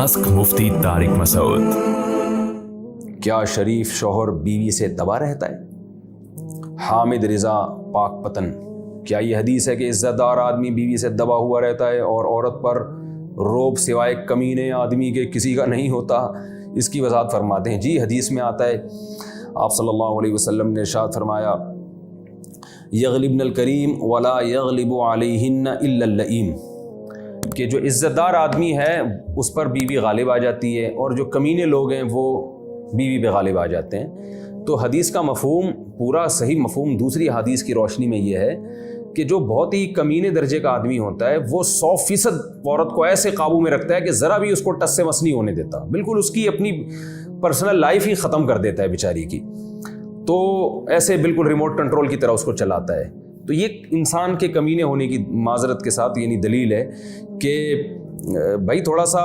Ask मुफ्ती तारिक मसूद। क्या शरीफ शौहर बीवी से दबा रहता है? हामिद रिज़ा पाक पतन। क्या ये हदीस है कि इज़्ज़तदार आदमी बीवी से दबा हुआ रहता है और औरत पर रोब सिवाय कमीने आदमी के किसी का नहीं होता? इसकी वजाहत फरमाते हैं। जी, हदीस में आता है, आप सल्लल्लाहु अलैहि वसल्लम ने इरशाद फरमाया, यग़लिबनल करीम वला यग़लिबु अलैहिन्ना इल्लल लईम, कि जो इज़्ज़तदार आदमी है उस पर बीवी गालिब आ जाती है और जो कमीने लोग हैं वो बीवी पे गालिब आ जाते हैं। तो हदीस का मफ़हूम, पूरा सही मफ़हूम दूसरी हदीस की रोशनी में ये है कि जो बहुत ही कमीने दर्जे का आदमी होता है वो 100% औरत को ऐसे काबू में रखता है कि ज़रा भी उसको टस से मस नहीं होने देता, बिल्कुल उसकी अपनी पर्सनल लाइफ ही ख़त्म कर देता है बेचारी की। तो ऐसे बिल्कुल रिमोट कंट्रोल की तरह उसको चलाता है। तो ये इंसान के कमीने होने की माजरत के साथ यानी दलील है कि भाई थोड़ा सा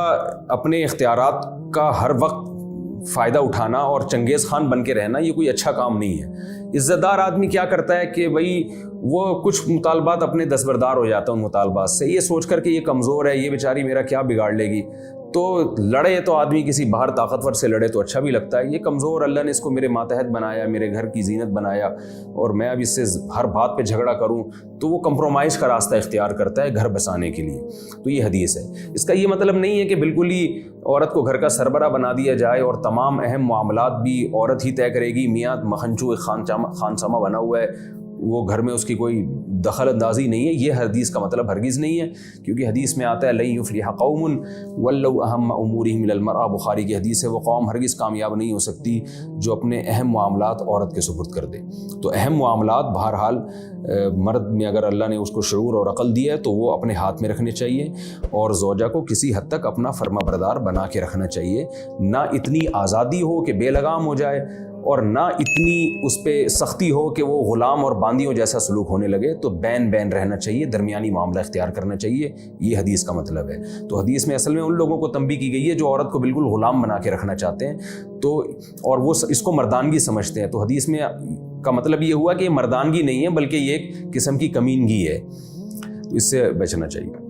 अपने इख्तियारात का हर वक्त फ़ायदा उठाना और चंगेज़ खान बन के रहना ये कोई अच्छा काम नहीं है। इज़्ज़तदार आदमी क्या करता है कि भाई वो कुछ मुतालबात अपने दस्तबरदार हो जाता है उन मुतालबात से, ये सोच कर के ये कमज़ोर है, ये बेचारी मेरा क्या बिगाड़ लेगी। तो लड़े तो आदमी किसी बाहर ताकतवर से लड़े तो अच्छा भी लगता है। ये कमज़ोर, अल्लाह ने इसको मेरे मातहत बनाया, मेरे घर की जीनत बनाया और मैं अब इससे हर बात पे झगड़ा करूं, तो वो कंप्रोमाइज़ का रास्ता इख्तियार करता है घर बसाने के लिए। तो ये हदीस है। इसका ये मतलब नहीं है कि बिल्कुल ही औरत को घर का सरबरा बना दिया जाए और तमाम अहम मामलात भी औरत ही तय करेगी। मियाँ मखनचू खानसामा बना हुआ है, वो घर में उसकी कोई दखल अंदाजी नहीं है। ये हदीस का मतलब हरगिज़ नहीं है, क्योंकि हदीस में आता है लन युफ्लिह कौमुन वल्लौ अहम उमूरिहिम इलल मरअ। बुखारी की हदीस है, वो कौम हरगिज़ कामयाब नहीं हो सकती जो अपने अहम मामलात औरत के सुपुर्द कर दे। तो अहम मामलात बहरहाल मर्द में अगर अल्लाह ने उसको शऊर और अक़ल दिया है तो वो अपने हाथ में रखने चाहिए और ज़ौजा को किसी हद तक अपना फर्माबरदार बना के रखना चाहिए। ना इतनी आज़ादी हो कि बेलगाम हो जाए और ना इतनी उस पर सख्ती हो कि वो ग़ुलाम और बांदियों जैसा सलूक होने लगे। तो बैन रहना चाहिए, दरमियानी मामला इख्तियार करना चाहिए। ये हदीस का मतलब है। तो हदीस में असल में उन लोगों को तंबीह की गई है जो औरत को बिल्कुल ग़ुलाम बना के रखना चाहते हैं, तो और वो इसको मर्दानगी समझते हैं। तो हदीस में का मतलब ये हुआ कि ये मर्दानगी नहीं है बल्कि ये एक किस्म की कमीनगी है। तो इससे बचना चाहिए।